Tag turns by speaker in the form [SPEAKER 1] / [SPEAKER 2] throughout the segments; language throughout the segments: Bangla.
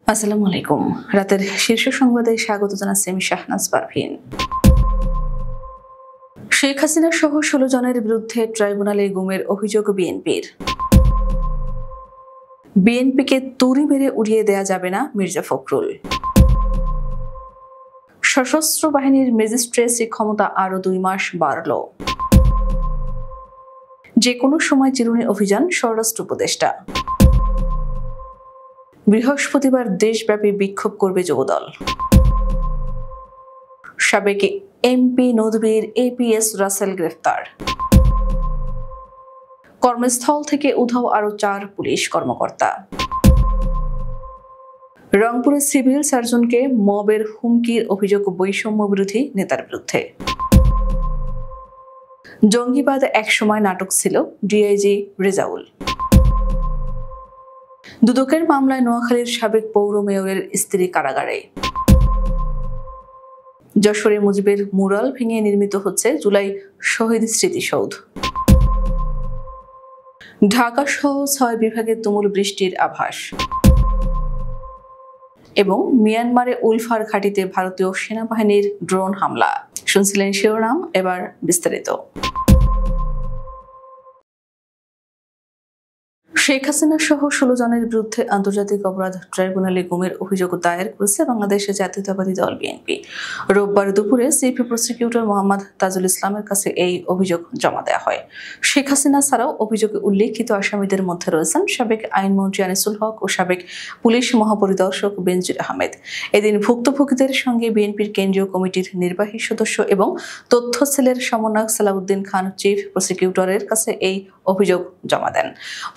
[SPEAKER 1] আসসালামু আলাইকুম। রাতের শীর্ষ সংবাদে স্বাগত জানাচ্ছি আমি শাহনাজ পারভীন। শেখ হাসিনা সহ ১৬ জনের বিরুদ্ধে ট্রাইব্যুনালে গুমের অভিযোগ বিএনপির। বিএনপিকে তুড়ি মেরে উড়িয়ে দেয়া যাবে না মির্জা ফখরুল। সশস্ত্র বাহিনীর ম্যাজিস্ট্রেসি ক্ষমতা আরও ২ মাস বাড়ল। যে কোনো সময় চিরুনি অভিযান স্বরাষ্ট্র উপদেষ্টা। বৃহস্পতিবার দেশব্যাপী বিক্ষোভ করবে যুবদল। সাবেক এমপি নদবীর এপিএস রাসেল গ্রেফতার। কর্মস্থল থেকে উধাও আরও ৪ পুলিশ কর্মকর্তা। রংপুরে সিভিল সার্জনকে মবের হুমকির অভিযোগ বৈষম্য বিরোধী নেতার বিরুদ্ধে। জঙ্গিবাদ একসময় নাটক ছিল, ডিআইজি রেজাউল। দুদকের মামলায় নোয়াখালীর সাবেক পৌর মেয়রের স্ত্রী কারাগারে। যশোরে মুজিবের মুরাল ভেঙে নির্মিত হচ্ছে জুলাই শহীদ স্মৃতিসৌধ। ঢাকা সহ ৬ বিভাগে তুমুল বৃষ্টির আভাস। এবং মিয়ানমারে উলফার ঘাঁটিতে ভারতীয় সেনাবাহিনীর ড্রোন হামলা। শুনছিলেন শিরোনাম, এবার বিস্তারিত। শেখ হাসিনা সহ ১৬ জনের বিরুদ্ধে আন্তর্জাতিক অপরাধ ট্রাইব্যুনালে গুমের অভিযোগ দায়ের করেছে বাংলাদেশ জাতীয়তাবাদী দল বিএনপি। রোববার দুপুরে চিফ প্রসিকিউটর মোহাম্মদ তাজুল ইসলামের কাছে এই অভিযোগ জমা দেওয়া হয়। শেখ হাসিনা ছাড়াও অভিযোগে উল্লেখিত আসামিদের মধ্যে রয়েছেন সাবেক আইনমন্ত্রী আনিসুল হক ও সাবেক পুলিশ মহাপরিদর্শক বেনজির আহমেদ। এদিন ভুক্তভোগীদের সঙ্গে বিএনপির কেন্দ্রীয় কমিটির নির্বাহী সদস্য এবং তথ্য সেলের সমন্বয়ক সালাউদ্দিন খান চিফ প্রসিকিউটরের কাছে এই অভিযোগ জমা দেন।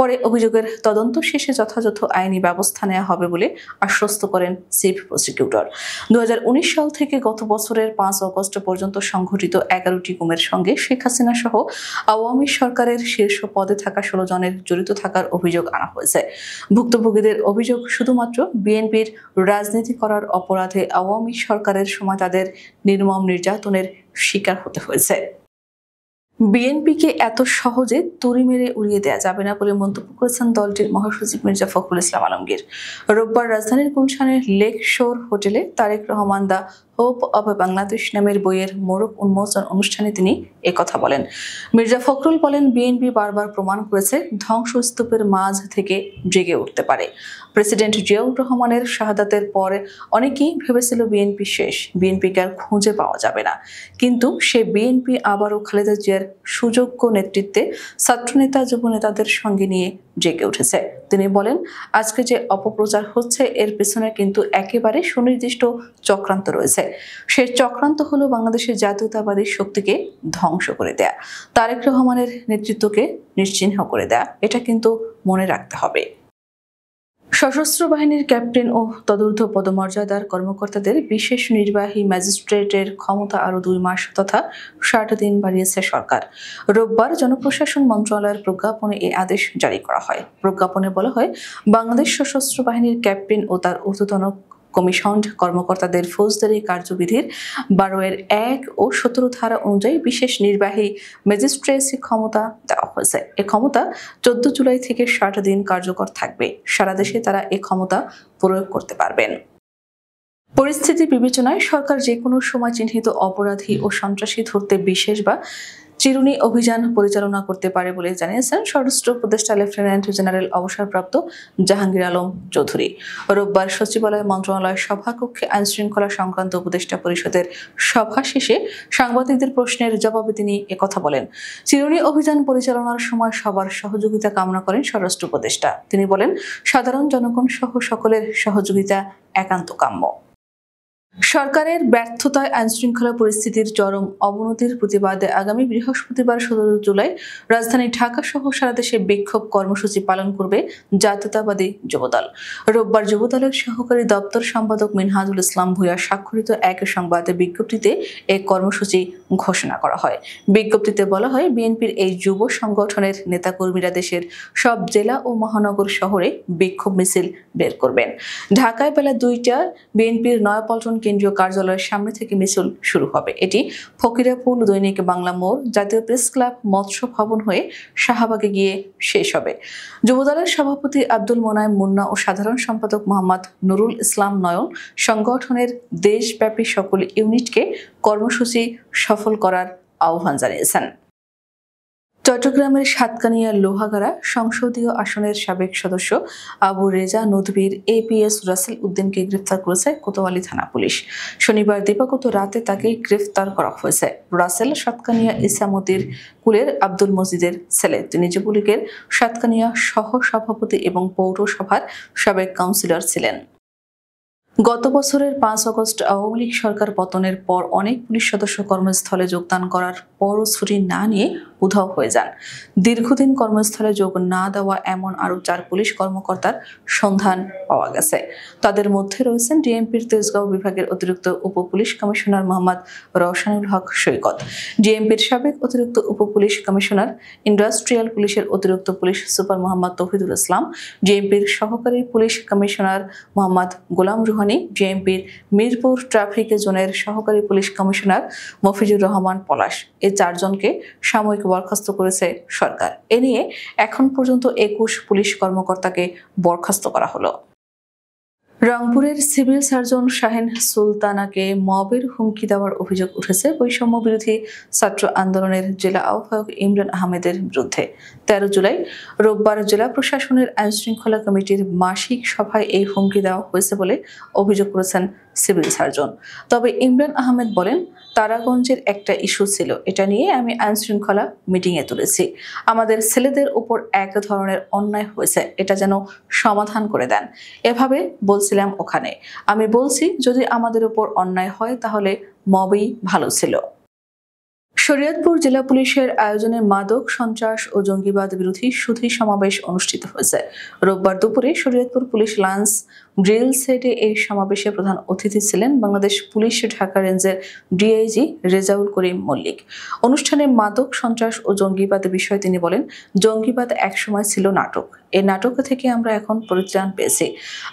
[SPEAKER 1] পরে অভিযোগের তদন্ত শেষে যথাযথ আইনি ব্যবস্থা নেওয়া হবে বলে আশ্বস্ত করেন চিফ প্রসিকিউটর। ২০১৯ সাল থেকে গত বছরের ৫ আগস্ট পর্যন্ত সংঘটিত ১১টি গুমের সঙ্গে শেখ হাসিনা সহ আওয়ামী সরকারের শীর্ষ পদে থাকা ১৬ জনের জড়িত থাকার অভিযোগ আনা হয়েছে। ভুক্তভোগীদের অভিযোগ, শুধুমাত্র বিএনপির রাজনীতি করার অপরাধে আওয়ামী সরকারের সময় তাদের নির্মম নির্যাতনের শিকার হতে হয়েছে। বিএনপিকে এত সহজে তুড়ি মেরে উড়িয়ে দেওয়া যাবে না বলে মন্তব্য করেছেন দলটির মহাসচিব মির্জা ফখরুল ইসলাম আলমগীর। রোববার রাজধানীর গুলশানের লেক শোর হোটেলে Tarique Rahman the hope of Bangladesh নামের বইয়ের মোড়ক উন্মোচন অনুষ্ঠানে তিনি একথা বলেন। মির্জা ফখরুল বলেন, বিএনপি বারবার প্রমাণ করেছে ধ্বংসস্তূপের মাঝ থেকে জেগে উঠতে পারে। প্রেসিডেন্ট জিয়াউর রহমানের শাহাদাতের পরে অনেকেই ভেবেছিল বিএনপি শেষ, বিএনপিকে আর খুঁজে পাওয়া যাবে না। কিন্তু সে বিএনপি আবারও খালেদা জিয়ার সুযোগ্য নেতৃত্বে ছাত্রনেতা যুব নেতাদের সঙ্গে নিয়ে জেগে উঠেছে। তিনি বলেন, আজকে যে অপপ্রচার হচ্ছে এর পেছনে কিন্তু একেবারে সুনির্দিষ্ট চক্রান্ত রয়েছে। সেই চক্রান্ত হলো বাংলাদেশের জাতীয়তাবাদী শক্তিকে ধ্বংস করে দেয়া, তারেক রহমানের নেতৃত্বকে নিশ্চিহ্ন করে দেয়া। এটা কিন্তু মনে রাখতে হবে। সশস্ত্র বাহিনীর ক্যাপ্টেন ও তদূর্ধ্ব পদমর্যাদার কর্মকর্তাদের বিশেষ নির্বাহী ম্যাজিস্ট্রেটের ক্ষমতা আরও ২ মাস তথা ৬০ দিন বাড়িয়েছে সরকার। রোববার জনপ্রশাসন মন্ত্রণালয়ের প্রজ্ঞাপনে এই আদেশ জারি করা হয়। প্রজ্ঞাপনে বলা হয়, বাংলাদেশ সশস্ত্র বাহিনীর ক্যাপ্টেন ও তার ঊর্ধ্বতন কমিশনড কর্মকর্তাদের ফৌজদারি কার্যবিধির ১২(১) ও ১৭ ধারা অনুযায়ী বিশেষ নির্বাহী ম্যাজিস্ট্রেসি ক্ষমতা দেওয়া হয়েছে। এ ক্ষমতা ১৪ জুলাই থেকে ৬০ দিন কার্যকর থাকবে। সারা দেশে তারা এ ক্ষমতা প্রয়োগ করতে পারবেন। পরিস্থিতি বিবেচনায় সরকার যে কোনো সময় চিহ্নিত অপরাধী ও সন্ত্রাসী ধরতে বিশেষ বা চিরুনি অভিযান পরিচালনা করতে পারে বলে জানিয়েছেন স্বরাষ্ট্র উপদেষ্টা লেফটেন্যান্ট জেনারেল অবসরপ্রাপ্ত জাহাঙ্গীর আলম চৌধুরী। রোববার সচিবালয় মন্ত্রণালয় সভাকক্ষে আইনশৃঙ্খলা সংক্রান্ত উপদেষ্টা পরিষদের সভা শেষে সাংবাদিকদের প্রশ্নের জবাবে তিনি একথা বলেন। চিরুনি অভিযান পরিচালনার সময় সবার সহযোগিতা কামনা করেন স্বরাষ্ট্র উপদেষ্টা। তিনি বলেন, সাধারণ জনগণ সহ সকলের সহযোগিতা একান্ত কাম্য। সরকারের ব্যর্থতায় আইনশৃঙ্খলা পরিস্থিতির চরম অবনতির প্রতিবাদে আগামী বৃহস্পতিবার ১৭ জুলাই রাজধানী ঢাকা সহ সারা দেশে বিক্ষোভ কর্মসূচি পালন করবে জাতীয়তাবাদী যুবদল। রোববার যুবদলের সহকারী দপ্তর সম্পাদক মিনহাজুল ইসলাম ভূঁইয়া স্বাক্ষরিত এক সংবাদে বিজ্ঞপ্তিতে এই কর্মসূচি ঘোষণা করা হয়। বিজ্ঞপ্তিতে বলা হয়, বিএনপির এই যুব সংগঠনের নেতাকর্মীরা দেশের সব জেলা ও মহানগর শহরে বিক্ষোভ মিছিল বের করবেন। ঢাকায় বেলা ২টায় বিএনপির নয়াপল্টন কেন্দ্রীয় কার্যালয়ের সামনে থেকে মিছিল শুরু হবে। এটি ফকিরাপুল, দৈনিক বাংলা মোড়, জাতীয় প্রেস ক্লাব, মৎস্য ভবন হয়ে শাহবাগে গিয়ে শেষ হবে। যুবদলের সভাপতি আব্দুল মোনায়েম মুন্না ও সাধারণ সম্পাদক মোহাম্মদ নুরুল ইসলাম নয়ন সংগঠনের দেশব্যাপী সকল ইউনিটকে কর্মসূচি সফল করার আহ্বান জানিয়েছেন। চট্টগ্রামের সাতকানিয়া লোহাগাড়া সংসদীয় আসনের সাবেক সদস্য আবু রেজা নদভীর এপিএস রাসেল উদ্দিনকে গ্রেফতার করেছে কোতোয়ালি থানা পুলিশ। শনিবার দিবাগত রাতে তাকে গ্রেফতার করা হয়েছে। রাসেল সাতকানিয়া ইসামতির কুলের আব্দুল মজিদের ছেলে। তিনি যুবলীগের সাতকানিয়া সহ সভাপতি এবং পৌরসভার সাবেক কাউন্সিলর ছিলেন। গত বছরের 5 আগস্ট আওয়ামী লীগ সরকার পতনের পর অনেক পুলিশ সদস্য কর্মস্থলে যোগদান করার পরও ছুটি না নিয়ে উধাও হয়ে যান। দীর্ঘদিন কর্মস্থলে যোগ না দেওয়া এমন আরও 4 পুলিশ কর্মকর্তার সন্ধান পাওয়া গেছে। তাদের মধ্যে রয়েছেন ডিএমপির তেজগাঁও বিভাগের অতিরিক্ত উপ পুলিশ কমিশনার মোহাম্মদ রওশনুল হক সৈকত, ডিএমপির সাবেক অতিরিক্ত উপ পুলিশ কমিশনার, ইন্ডাস্ট্রিয়াল পুলিশের অতিরিক্ত পুলিশ সুপার মোহাম্মদ তৌহিদুল ইসলাম, ডিএমপির সহকারী police commissioner Mohammad Golam Rouhani, ডিএমপির Mirpur traffic জোনের সহকারী পুলিশ কমিশনার মফিজুর রহমান পলাশ। এই 4 জনকে সাময়িক বরখাস্ত করেছে সরকার। এ নিয়ে এখন পর্যন্ত 21 পুলিশ কর্মকর্তাকে বরখাস্ত করা হলো। রংপুরের সিভিল সার্জন শাহিন সুলতানাকে মবের হুমকি দেওয়ার অভিযোগ উঠেছে বৈষম্য বিরোধী ছাত্র আন্দোলনের জেলা আহ্বায়ক ইমরান আহমেদের বিরুদ্ধে। 13 জুলাই রোববার জেলা প্রশাসনের আইনশৃঙ্খলা কমিটির মাসিক সভায় এই হুমকি দেওয়া হয়েছে বলে অভিযোগ করেছেন সিভিল সার্জন। তবে ইমরান আহমেদ বলেন, তারাগঞ্জের একটা ইস্যু ছিল, এটা নিয়ে আমি আইনশৃঙ্খলা মিটিংয়ে তুলেছি। আমাদের ছেলেদের উপর এক ধরনের অন্যায় হয়েছে, এটা যেন সমাধান করে দেন, এভাবে বলছিলাম ওখানে। আমি বলছি যদি আমাদের উপর অন্যায় হয় তাহলে মবই ভালো ছিল। শরীয়তপুর জেলা পুলিশের আয়োজনে মাদক, সন্ত্রাস ও জঙ্গিবাদ বিরোধী সুধী সমাবেশ অনুষ্ঠিত হয়েছে। রোববার দুপুরে শরীয়তপুর পুলিশ লান্স ড্রিল সেটে এই সমাবেশে প্রধান অতিথি ছিলেন বাংলাদেশ পুলিশ ঢাকা রেঞ্জের ডিআইজি রেজাউল করিম মল্লিক। অনুষ্ঠানে মাদক, সন্ত্রাস ও জঙ্গিবাদ বিষয়ে তিনি বলেন, জঙ্গিবাদ একসময় ছিল নাটক, এই নাটক থেকে আমরা এখন পরিত্রাণ পেয়েছি।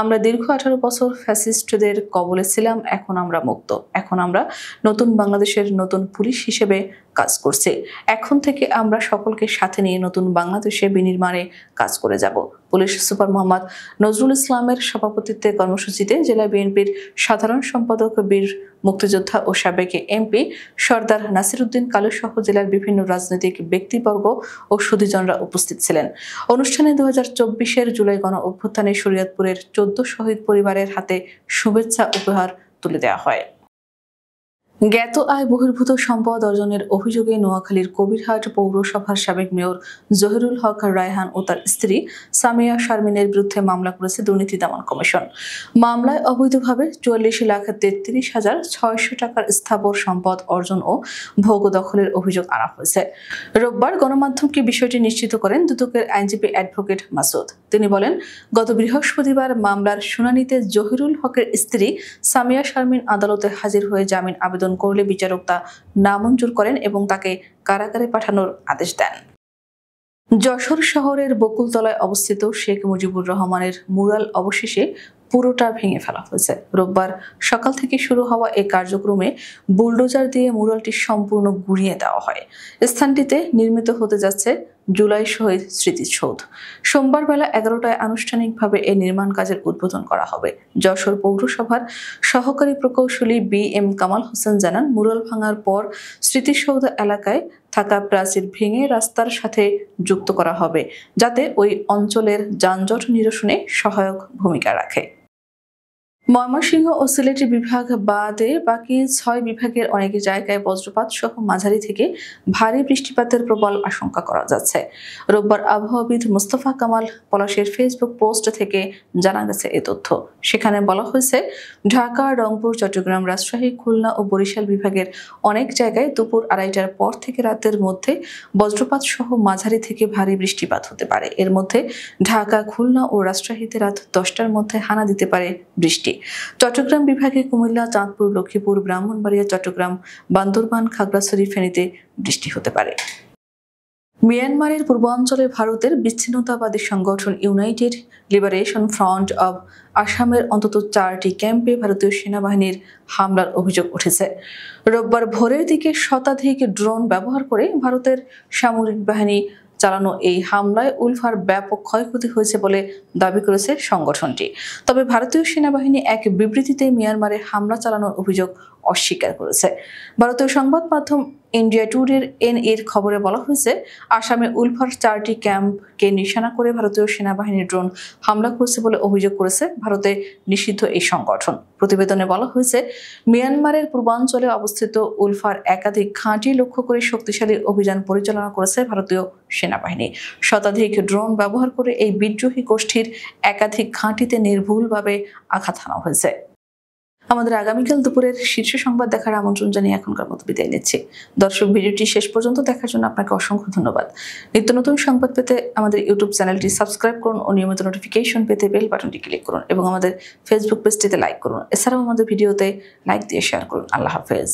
[SPEAKER 1] আমরা দীর্ঘ 18 বছর ফ্যাসিস্টদের কবলে ছিলাম, এখন আমরা মুক্ত। এখন আমরা নতুন বাংলাদেশের নতুন পুলিশ হিসেবে কাজ করছি। এখন থেকে আমরা সকলকে সাথে নিয়ে নতুন বাংলাদেশে বিনির্মাণে কাজ করে যাব। পুলিশ সুপার মোহাম্মদ নজরুল ইসলামের সভাপতিত্বে কর্মসূচিতে জেলা বিএনপির সাধারণ সম্পাদক, বীর মুক্তিযোদ্ধা ও সাবেক এমপি সরদার নাসিরউদ্দিন কালু সহ জেলার বিভিন্ন রাজনৈতিক ব্যক্তিবর্গ ও সুধীজনরা উপস্থিত ছিলেন। অনুষ্ঠানে 2024-এর জুলাই গণ অভ্যুত্থানে শরীয়তপুরের 14 শহীদ পরিবারের হাতে শুভেচ্ছা উপহার তুলে দেওয়া হয়। জ্ঞাত আয় বহির্ভূত সম্পদ অর্জনের অভিযোগে নোয়াখালীর কবিরহাট পৌরসভার সাবেক মেয়র জহিরুল হক রায়হান ও তার স্ত্রী সামিয়া শারমিনের বিরুদ্ধে মামলা করেছে দুর্নীতি দমন কমিশন। মামলায় অবৈধভাবে 44,33,600 টাকার স্থাবর সম্পদ অর্জন ও ভোগ দখলের অভিযোগ আনা হয়েছে। রোববার গণমাধ্যমকে বিষয়টি নিশ্চিত করেন দুদকের আইনজীবী অ্যাডভোকেট মাসুদ। তিনি বলেন, গত বৃহস্পতিবার মামলার শুনানিতে জহিরুল হকের স্ত্রী সামিয়া শারমিন আদালতে হাজির হয়ে জামিন আবেদন করলে বিচারক তা নামঞ্জুর করেন এবং তাকে কারাগারে পাঠানোর আদেশ দেন। যশোর শহরের বকুলতলায় অবস্থিত শেখ মুজিবুর রহমানের মুরাল অবশেষে পুরোটা ভেঙে ফেলা হয়েছে। রোববার সকাল থেকে শুরু হওয়া এই কার্যক্রমে বুলডোজার দিয়ে মুরালটি সম্পূর্ণ গুঁড়িয়ে দেওয়া হয়। স্থানটিতে নির্মিত হতে যাচ্ছে জুলাই শহীদ স্মৃতিসৌধ। সোমবার বেলা 11টায় আনুষ্ঠানিকভাবে এই নির্মাণ কাজের উদ্বোধন করা হবে। যশোর পৌরসভার সহকারী প্রকৌশলী BM কামাল হোসেন জানান, মুরাল ভাঙার পর স্মৃতিসৌধ এলাকায় থাকা প্রাচীর ভেঙে রাস্তার সাথে যুক্ত করা হবে, যাতে ওই অঞ্চলের যানজট নিরসনে সহায়ক ভূমিকা রাখে। ময়মনসিংহ ও সিলেট বিভাগ বাদে বাকি 6 বিভাগের অনেক জায়গায় বজ্রপাত সহ মাঝারি থেকে ভারী বৃষ্টিপাতের প্রবল আশঙ্কা করা যাচ্ছে। রোববার আবহাওয়াবিদ মোস্তফা কামাল পলাশের ফেসবুক পোস্ট থেকে জানা গেছে এ তথ্য। সেখানে বলা হয়েছে, ঢাকা, রংপুর, চট্টগ্রাম, রাজশাহী, খুলনা ও বরিশাল বিভাগের অনেক জায়গায় দুপুর 2:30টার পর থেকে রাতের মধ্যে বজ্রপাত সহ মাঝারি থেকে ভারী বৃষ্টিপাত হতে পারে। এর মধ্যে ঢাকা, খুলনা ও রাজশাহীতে রাত 10টার মধ্যে হানা দিতে পারে বৃষ্টি। চট্টগ্রাম বিভাগে কুমিল্লা, চাঁদপুর, লক্ষ্মীপুর, ব্রাহ্মণবাড়িয়া, চট্টগ্রাম, বান্দরবান, খাগড়াছড়ি, ফেনীতে বৃষ্টি হতে পারে। মিয়ানমারের পূর্বাঞ্চলে ভারতের বিচ্ছিন্নতাবাদী সংগঠন ইউনাইটেড লিবারেশন ফ্রন্ট অব আসামের অন্তত 4টি ক্যাম্পে ভারতীয় সেনাবাহিনীর হামলার অভিযোগ উঠেছে। রোববার ভোরের দিকে শতাধিক ড্রোন ব্যবহার করে ভারতের সামরিক বাহিনী চালানো এই হামলায় উলফার ব্যাপক ক্ষয়ক্ষতি হয়েছে বলে দাবি করেছে সংগঠনটি। তবে ভারতীয় সেনাবাহিনী এক বিবৃতিতে মিয়ানমারে হামলা চালানোর অভিযোগ অস্বীকার করেছে। ভারতীয় সংবাদ মাধ্যম ইন্ডিয়া টুডের এর খবরে বলা হয়েছে, আসামে উলফার 4টি ক্যাম্পকে নিশানা করে ভারতীয় সেনাবাহিনীর ড্রোন হামলা করেছে বলে অভিযোগ করেছে ভারতে নিষিদ্ধ এই সংগঠন। প্রতিবেদনে বলা হয়েছে, মিয়ানমারের পূর্বাঞ্চলে অবস্থিত উলফার একাধিক ঘাঁটি লক্ষ্য করে শক্তিশালী অভিযান পরিচালনা করেছে ভারতীয় সেনাবাহিনী। শতাধিক ড্রোন ব্যবহার করে এই বিদ্রোহী গোষ্ঠীর একাধিক ঘাঁটিতে নির্ভুলভাবে আঘাত হানা হয়েছে। আমাদের আগামীকাল দুপুরের শীর্ষ সংবাদ দেখার আমন্ত্রণ জানিয়ে এখনকার মতো বিদায় নিচ্ছি। দর্শক, ভিডিওটি শেষ পর্যন্ত দেখার জন্য আপনাকে অসংখ্য ধন্যবাদ। নিত্য নতুন সংবাদ পেতে আমাদের ইউটিউব চ্যানেলটি সাবস্ক্রাইব করুন ও নিয়মিত নোটিফিকেশন পেতে বেল বাটনটি ক্লিক করুন এবং আমাদের ফেসবুক পেজটিতে লাইক করুন। এছাড়াও আমাদের ভিডিওতে লাইক দিয়ে শেয়ার করুন। আল্লাহ হাফেজ।